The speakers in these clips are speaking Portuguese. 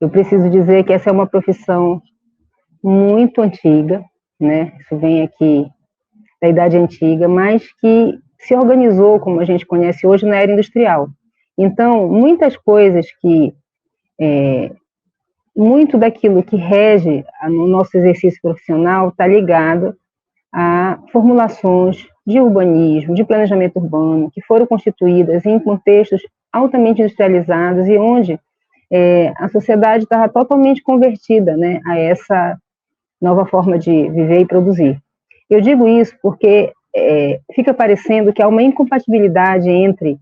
Eu preciso dizer que essa é uma profissão muito antiga, né? Isso vem aqui da Idade Antiga, mas que se organizou, como a gente conhece hoje, na era industrial. Então, muitas coisas muito daquilo que rege no nosso exercício profissional está ligado a formulações de urbanismo, de planejamento urbano, que foram constituídas em contextos altamente industrializados e onde a sociedade estava totalmente convertida, né, a essa nova forma de viver e produzir. Eu digo isso porque fica parecendo que há uma incompatibilidade entre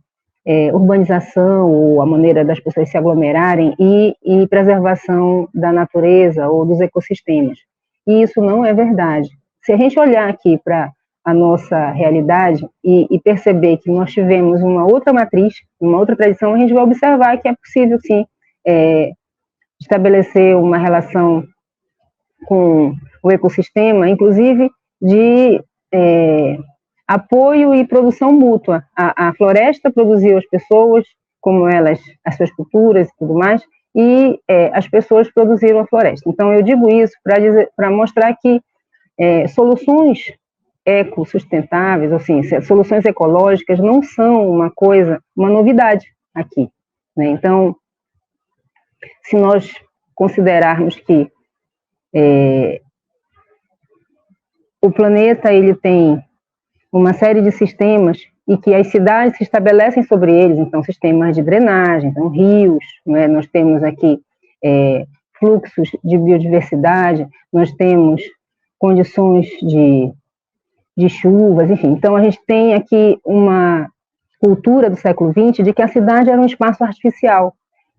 urbanização, ou a maneira das pessoas se aglomerarem, e preservação da natureza ou dos ecossistemas. E isso não é verdade. Se a gente olhar aqui para a nossa realidade e perceber que nós tivemos uma outra matriz, uma outra tradição, a gente vai observar que é possível, sim, estabelecer uma relação com o ecossistema, inclusive de apoio e produção mútua. A floresta produziu as pessoas, como elas, as suas culturas e tudo mais, e as pessoas produziram a floresta. Então, eu digo isso para mostrar que soluções ecossustentáveis, assim, soluções ecológicas não são uma novidade aqui, né? Então, se nós considerarmos que o planeta ele tem uma série de sistemas e que as cidades se estabelecem sobre eles, então sistemas de drenagem, então rios, né? Nós temos aqui fluxos de biodiversidade, nós temos condições de chuvas, enfim. Então a gente tem aqui uma cultura do século XX de que a cidade era um espaço artificial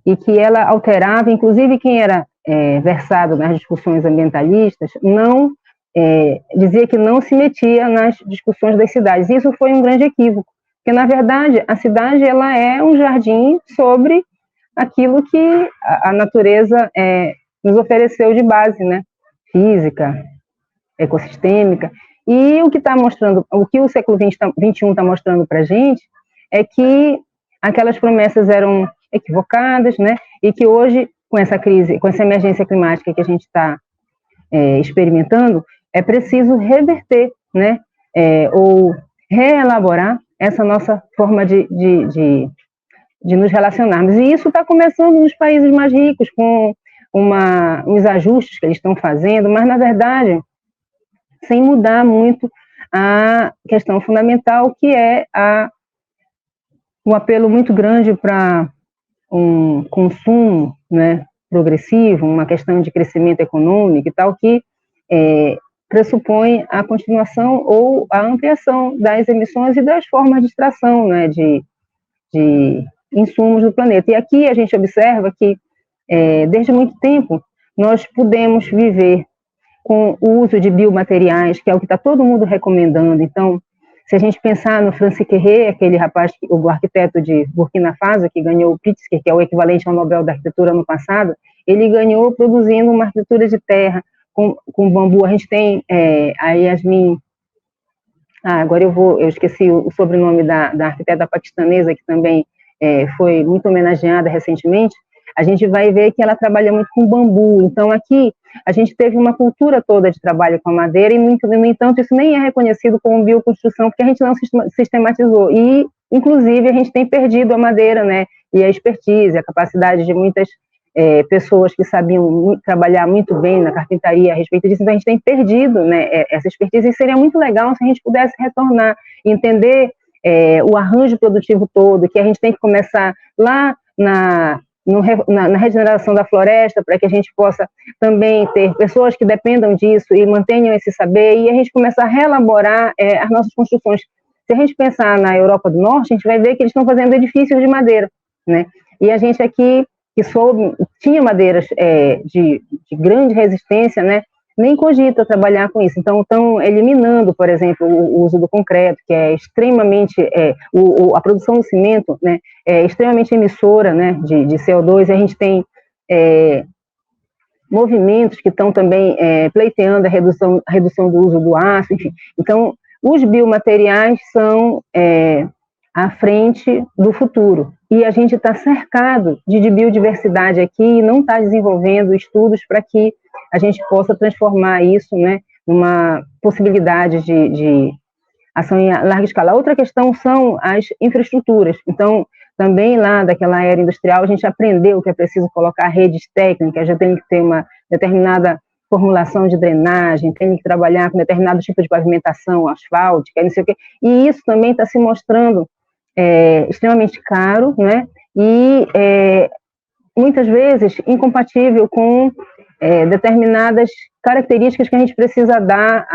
e que ela alterava, inclusive quem era versado nas discussões ambientalistas, dizia que não se metia nas discussões das cidades. Isso foi um grande equívoco, porque, na verdade, a cidade ela é um jardim sobre aquilo que a natureza nos ofereceu de base, né? Física, ecossistêmica. E o que está mostrando, o que o século XXI está mostrando para a gente é que aquelas promessas eram equivocadas, né? E que hoje, com essa crise, com essa emergência climática que a gente está experimentando, é preciso reverter, né? Ou reelaborar essa nossa forma de nos relacionarmos. E isso está começando nos países mais ricos, com uns ajustes que eles estão fazendo, mas, na verdade, sem mudar muito a questão fundamental, que é um apelo muito grande para um consumo, né, progressivo, uma questão de crescimento econômico e tal, que pressupõe a continuação ou a ampliação das emissões e das formas de extração, né, de insumos do planeta. E aqui a gente observa que, desde muito tempo, nós podemos viver com o uso de biomateriais, que é o que está todo mundo recomendando. Então, se a gente pensar no Francis Kéré, aquele rapaz, o arquiteto de Burkina Faso, que ganhou o Pritzker, que é o equivalente ao Nobel da Arquitetura ano passado, ele ganhou produzindo uma arquitetura de terra com bambu. A gente tem a Yasmin, agora eu esqueci o sobrenome da arquiteta paquistanesa, que também foi muito homenageada recentemente. A gente vai ver que ela trabalha muito com bambu. Então, aqui, a gente teve uma cultura toda de trabalho com a madeira e, no entanto, isso nem é reconhecido como bioconstrução, porque a gente não sistematizou. E, inclusive, a gente tem perdido a madeira, né? E a expertise, a capacidade de muitas pessoas que sabiam trabalhar muito bem na carpintaria a respeito disso. Então, a gente tem perdido, né, essa expertise. E seria muito legal se a gente pudesse retornar, entender o arranjo produtivo todo, que a gente tem que começar lá na regeneração da floresta, para que a gente possa também ter pessoas que dependam disso e mantenham esse saber, e a gente começar a reelaborar as nossas construções. Se a gente pensar na Europa do Norte, a gente vai ver que eles estão fazendo edifícios de madeira, né? E a gente aqui, que tinha madeiras de grande resistência, né, nem cogita trabalhar com isso. Então, estão eliminando, por exemplo, o uso do concreto, que é extremamente, a produção do cimento, né, é extremamente emissora, né, de CO2, e a gente tem movimentos que estão também pleiteando a redução do uso do aço, enfim. Então, os biomateriais são à frente do futuro. E a gente está cercado de biodiversidade aqui e não está desenvolvendo estudos para que a gente possa transformar isso, né, numa possibilidade de ação em larga escala. Outra questão são as infraestruturas. Então, também lá daquela era industrial, a gente aprendeu que é preciso colocar redes técnicas, já tem que ter uma determinada formulação de drenagem, tem que trabalhar com determinado tipo de pavimentação asfáltica, não sei o quê. E isso também está se mostrando extremamente caro, né? E muitas vezes incompatível com determinadas características que a gente precisa dar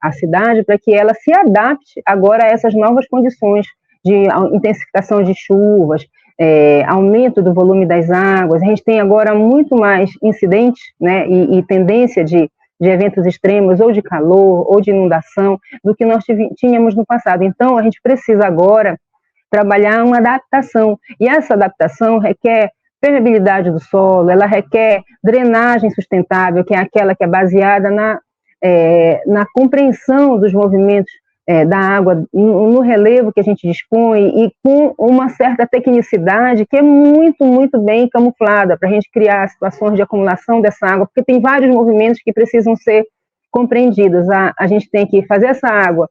à cidade para que ela se adapte agora a essas novas condições de intensificação de chuvas, aumento do volume das águas. A gente tem agora muito mais incidentes, né, e tendência de eventos extremos, ou de calor, ou de inundação, do que nós tínhamos no passado. Então, a gente precisa agora trabalhar uma adaptação, e essa adaptação requer permeabilidade do solo, ela requer drenagem sustentável, que é aquela que é baseada na compreensão dos movimentos da água no relevo que a gente dispõe e com uma certa tecnicidade que é muito, muito bem camuflada para a gente criar situações de acumulação dessa água, porque tem vários movimentos que precisam ser compreendidos. A gente tem que fazer essa água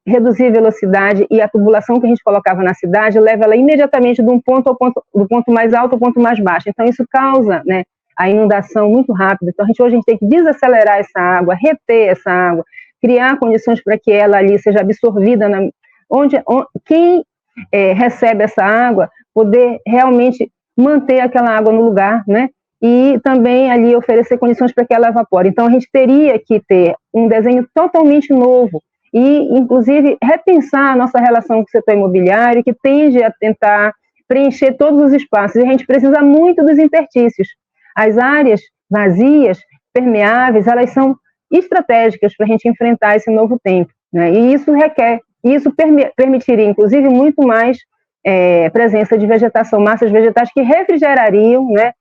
reduzir velocidade, e a tubulação que a gente colocava na cidade leva ela imediatamente do ponto mais alto ao ponto mais baixo. Então, isso causa, né, a inundação muito rápida. Então, hoje a gente tem que desacelerar essa água, reter essa água, criar condições para que ela ali seja absorvida, quem recebe essa água, poder realmente manter aquela água no lugar, né? E também ali oferecer condições para que ela evapore. Então, a gente teria que ter um desenho totalmente novo, e, inclusive, repensar a nossa relação com o setor imobiliário, que tende a tentar preencher todos os espaços. E a gente precisa muito dos interstícios. As áreas vazias, permeáveis, elas são estratégicas para a gente enfrentar esse novo tempo, né? E isso permitiria, inclusive, muito mais presença de vegetação, massas vegetais que refrigerariam, né,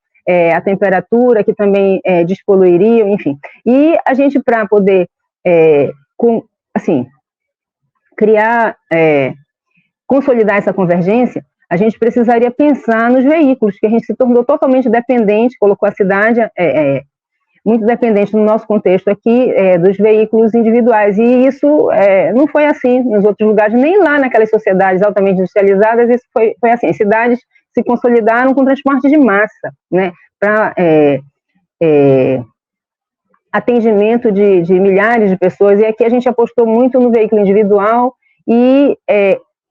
a temperatura, que também despoluiriam, enfim. E a gente, para poder criar, consolidar essa convergência, a gente precisaria pensar nos veículos, que a gente se tornou totalmente dependente, colocou a cidade muito dependente no nosso contexto aqui, dos veículos individuais, e isso não foi assim nos outros lugares, nem lá naquelas sociedades altamente industrializadas, isso foi assim. As cidades se consolidaram com transporte de massa, né, para atendimento de milhares de pessoas, e aqui a gente apostou muito no veículo individual e,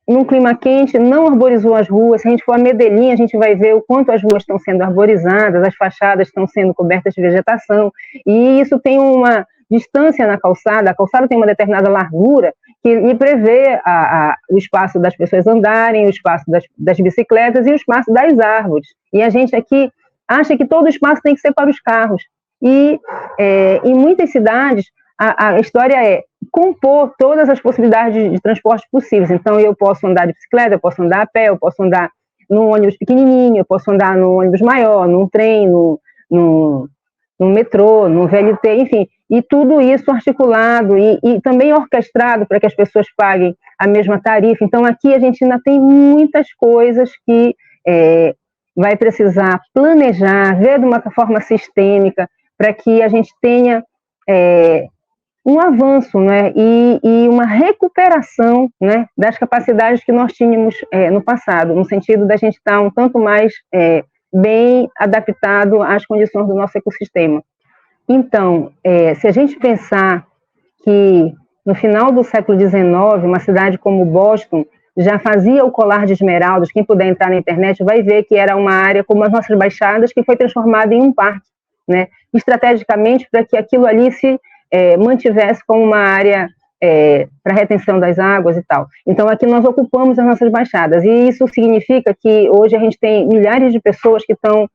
num clima quente, não arborizou as ruas. Se a gente for a Medellín, a gente vai ver o quanto as ruas estão sendo arborizadas, as fachadas estão sendo cobertas de vegetação, e isso tem uma distância na calçada. A calçada tem uma determinada largura que lhe prevê o espaço das pessoas andarem, o espaço das bicicletas e o espaço das árvores. E a gente aqui acha que todo o espaço tem que ser para os carros. E em muitas cidades, a história é compor todas as possibilidades de transporte possíveis. Então, eu posso andar de bicicleta, eu posso andar a pé, eu posso andar num ônibus pequenininho, eu posso andar num ônibus maior, num trem, num metrô, num VLT, enfim. E tudo isso articulado e também orquestrado para que as pessoas paguem a mesma tarifa. Então, aqui a gente ainda tem muitas coisas que vai precisar planejar, ver de uma forma sistêmica, para que a gente tenha um avanço, né, e uma recuperação, né, das capacidades que nós tínhamos no passado, no sentido da gente estar um tanto mais bem adaptado às condições do nosso ecossistema. Então, se a gente pensar que no final do século XIX, uma cidade como Boston já fazia o colar de esmeraldas, quem puder entrar na internet vai ver que era uma área como as nossas baixadas, que foi transformada em um parque, né, estrategicamente para que aquilo ali se mantivesse como uma área para retenção das águas e tal. Então, aqui nós ocupamos as nossas baixadas, e isso significa que hoje a gente tem milhares de pessoas que estão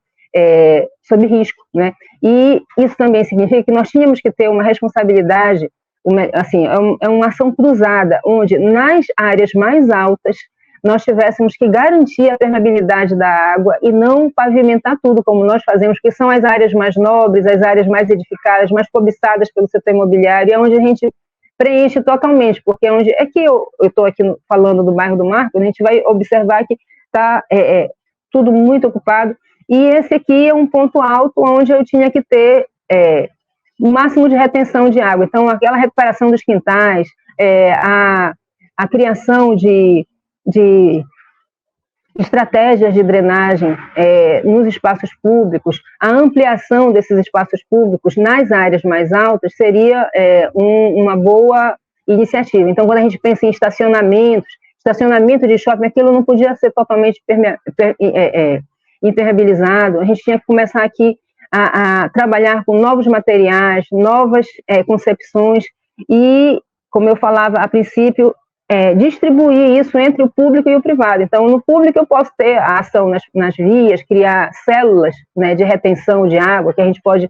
sob risco, né? E isso também significa que nós tínhamos que ter uma responsabilidade, uma ação cruzada, onde nas áreas mais altas nós tivéssemos que garantir a permeabilidade da água e não pavimentar tudo como nós fazemos, que são as áreas mais nobres, as áreas mais edificadas, mais cobiçadas pelo setor imobiliário, e onde a gente preenche totalmente, porque onde é que eu estou aqui falando do bairro do Marco, a gente vai observar que está tudo muito ocupado, e esse aqui é um ponto alto onde eu tinha que ter o máximo de retenção de água. Então, aquela recuperação dos quintais, a criação de estratégias de drenagem nos espaços públicos, a ampliação desses espaços públicos nas áreas mais altas seria uma boa iniciativa. Então, quando a gente pensa em estacionamento de shopping, aquilo não podia ser totalmente impermeabilizado, a gente tinha que começar aqui a trabalhar com novos materiais, novas concepções e, como eu falava a princípio, distribuir isso entre o público e o privado. Então, no público eu posso ter a ação nas vias, criar células, né, de retenção de água, que a gente pode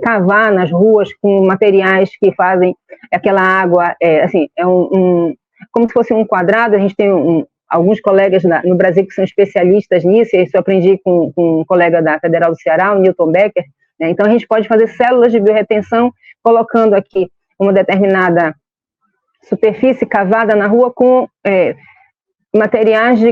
cavar nas ruas com materiais que fazem aquela água, assim, como se fosse um quadrado. A gente tem alguns colegas no Brasil que são especialistas nisso, e isso eu aprendi com um colega da Federal do Ceará, o Newton Becker, né? Então, a gente pode fazer células de biorretenção, colocando aqui uma determinada superfície cavada na rua com materiais de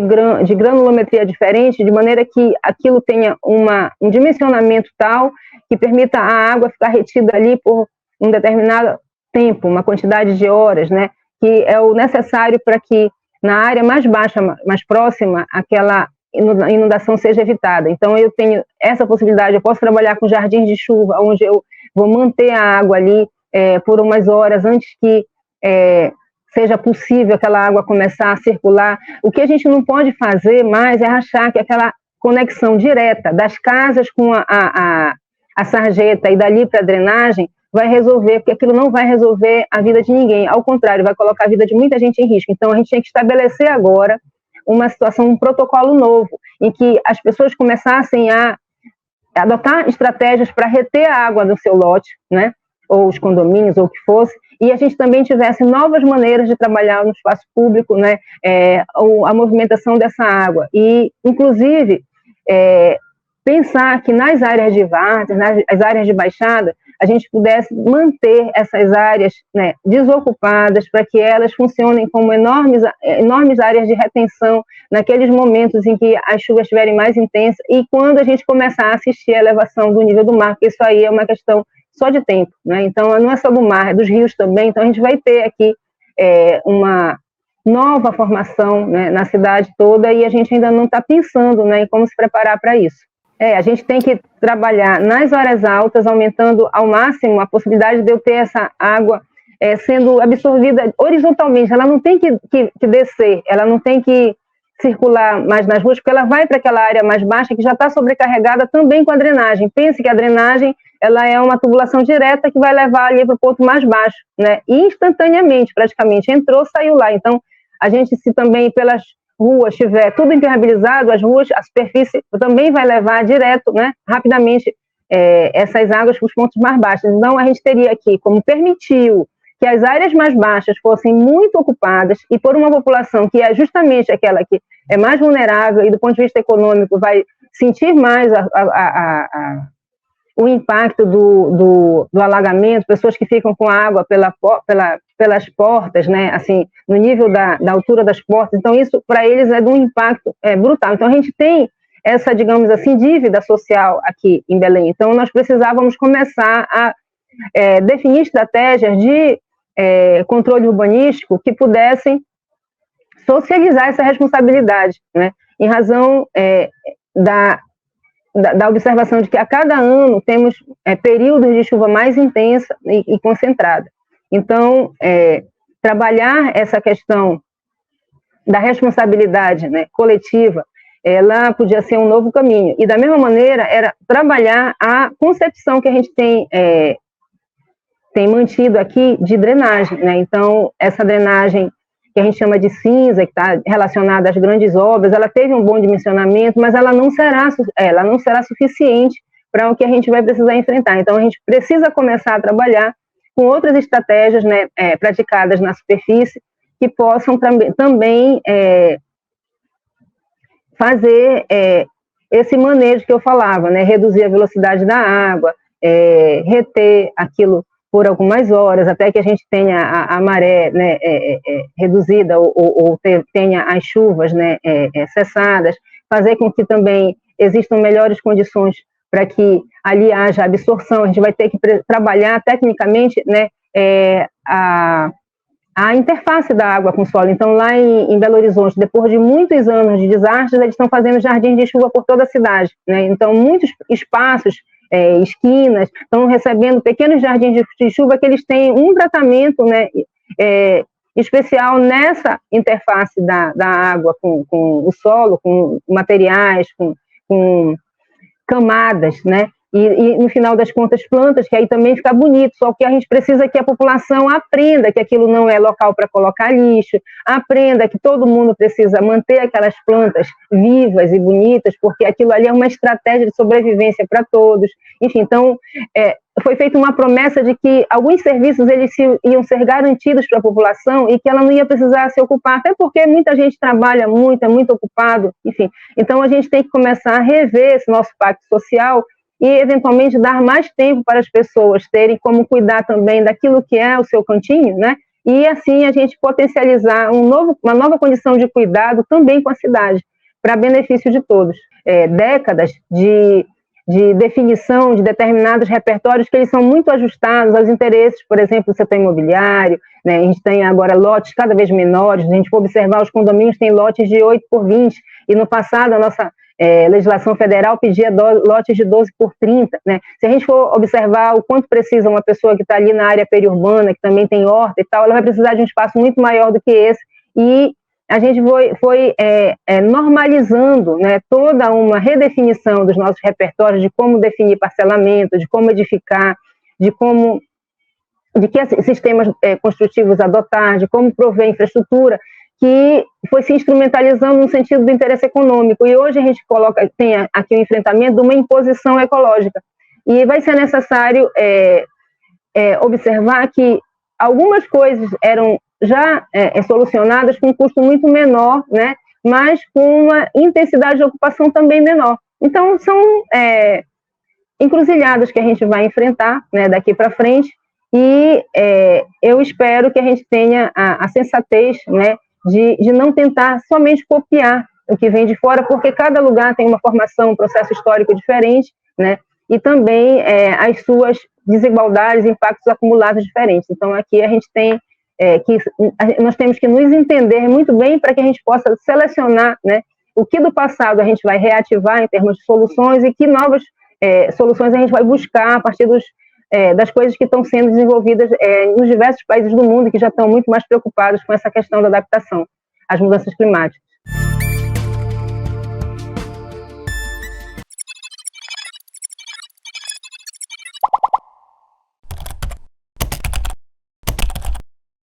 granulometria diferente, de maneira que aquilo tenha um dimensionamento tal que permita a água ficar retida ali por um determinado tempo, uma quantidade de horas, né, que é o necessário para que na área mais baixa, mais próxima, aquela inundação seja evitada. Então, eu tenho essa possibilidade, eu posso trabalhar com jardins de chuva, onde eu vou manter a água ali por umas horas antes que seja possível aquela água começar a circular. O que a gente não pode fazer mais é achar que aquela conexão direta das casas com a sarjeta e dali para a drenagem vai resolver, porque aquilo não vai resolver a vida de ninguém, ao contrário, vai colocar a vida de muita gente em risco. Então, a gente tem que estabelecer agora uma situação, um protocolo novo, em que as pessoas começassem a adotar estratégias para reter a água no seu lote, né, ou os condomínios, ou o que fosse, e a gente também tivesse novas maneiras de trabalhar no espaço público, né, a movimentação dessa água. E, inclusive, pensar que nas áreas de várzea, nas áreas de baixada, a gente pudesse manter essas áreas, né, desocupadas, para que elas funcionem como enormes áreas de retenção naqueles momentos em que as chuvas estiverem mais intensas e quando a gente começar a assistir a elevação do nível do mar, porque isso aí é uma questão só de tempo, né? Então, não é só do mar, é dos rios também. Então, a gente vai ter aqui uma nova formação, né, na cidade toda, e a gente ainda não está pensando, né, em como se preparar para isso. A gente tem que trabalhar nas áreas altas, aumentando ao máximo a possibilidade de eu ter essa água sendo absorvida horizontalmente. Ela não tem que descer, ela não tem que circular mais nas ruas, porque ela vai para aquela área mais baixa que já está sobrecarregada também com a drenagem. Pense que a drenagem ela é uma tubulação direta que vai levar ali para o ponto mais baixo, né? E instantaneamente, praticamente, entrou, saiu lá. Então, a gente, se também pelas ruas tiver tudo impermeabilizado, as ruas, a superfície também vai levar direto, né, rapidamente, essas águas para os pontos mais baixos. Então, a gente teria aqui, como permitiu que as áreas mais baixas fossem muito ocupadas e por uma população que é justamente aquela que é mais vulnerável e do ponto de vista econômico vai sentir mais o impacto do alagamento, pessoas que ficam com a água pelas portas, né, assim, no nível da altura das portas. Então, isso para eles é de um impacto brutal. Então, a gente tem essa, digamos assim, dívida social aqui em Belém. Então, nós precisávamos começar a definir estratégias de controle urbanístico que pudessem socializar essa responsabilidade, né, em razão da observação de que a cada ano temos períodos de chuva mais intensa e concentrada. Então, trabalhar essa questão da responsabilidade, né, coletiva, ela podia ser um novo caminho. E, da mesma maneira, era trabalhar a concepção que a gente tem mantido aqui de drenagem, né? Então, essa drenagem que a gente chama de cinza, que está relacionada às grandes obras, ela teve um bom dimensionamento, mas ela não será suficiente para o que a gente vai precisar enfrentar. Então, a gente precisa começar a trabalhar com outras estratégias, né, praticadas na superfície, que possam também fazer esse manejo que eu falava, né, reduzir a velocidade da água, reter aquilo por algumas horas, até que a gente tenha a maré, né, reduzida ou tenha as chuvas, né, cessadas, fazer com que também existam melhores condições para que ali haja absorção. A gente vai ter que trabalhar tecnicamente, né, a interface da água com o solo. Então, lá em Belo Horizonte, depois de muitos anos de desastres, eles estão fazendo jardins de chuva por toda a cidade, né? Então, muitos espaços, esquinas, estão recebendo pequenos jardins de chuva que eles têm um tratamento, né, especial nessa interface da água com o solo, com materiais, com camadas, né? E no final das contas, plantas, que aí também fica bonito, só que a gente precisa que a população aprenda que aquilo não é local para colocar lixo, aprenda que todo mundo precisa manter aquelas plantas vivas e bonitas, porque aquilo ali é uma estratégia de sobrevivência para todos. Enfim, então, foi feita uma promessa de que alguns serviços eles iam ser garantidos para a população e que ela não ia precisar se ocupar, até porque muita gente trabalha muito, é muito ocupado, enfim. Então, a gente tem que começar a rever esse nosso pacto social e, eventualmente, dar mais tempo para as pessoas terem como cuidar também daquilo que é o seu cantinho, né? E, assim, a gente potencializar uma nova condição de cuidado também com a cidade, para benefício de todos. Décadas de definição de determinados repertórios que eles são muito ajustados aos interesses, por exemplo, do setor imobiliário, né? A gente tem agora lotes cada vez menores, se a gente for observar, os condomínios têm lotes de 8x20, e no passado a nossa legislação federal pedia lotes de 12x30, né? Se a gente for observar o quanto precisa uma pessoa que está ali na área periurbana, que também tem horta e tal, ela vai precisar de um espaço muito maior do que esse, e a gente foi normalizando, né, toda uma redefinição dos nossos repertórios, de como definir parcelamento, de como edificar, de que sistemas construtivos adotar, de como prover infraestrutura, que foi se instrumentalizando no sentido do interesse econômico. E hoje a gente tem aqui o enfrentamento de uma imposição ecológica. E vai ser necessário observar que algumas coisas eram já solucionadas com um custo muito menor, né, mas com uma intensidade de ocupação também menor. Então, são encruzilhadas que a gente vai enfrentar, né, daqui para frente, e eu espero que a gente tenha a sensatez, né, de não tentar somente copiar o que vem de fora, porque cada lugar tem uma formação, um processo histórico diferente, né, e também as suas desigualdades e impactos acumulados diferentes. Então, aqui a gente tem nós temos que nos entender muito bem para que a gente possa selecionar, né, o que do passado a gente vai reativar em termos de soluções e que novas soluções a gente vai buscar a partir das coisas que estão sendo desenvolvidas nos diversos países do mundo, que já estão muito mais preocupados com essa questão da adaptação às mudanças climáticas.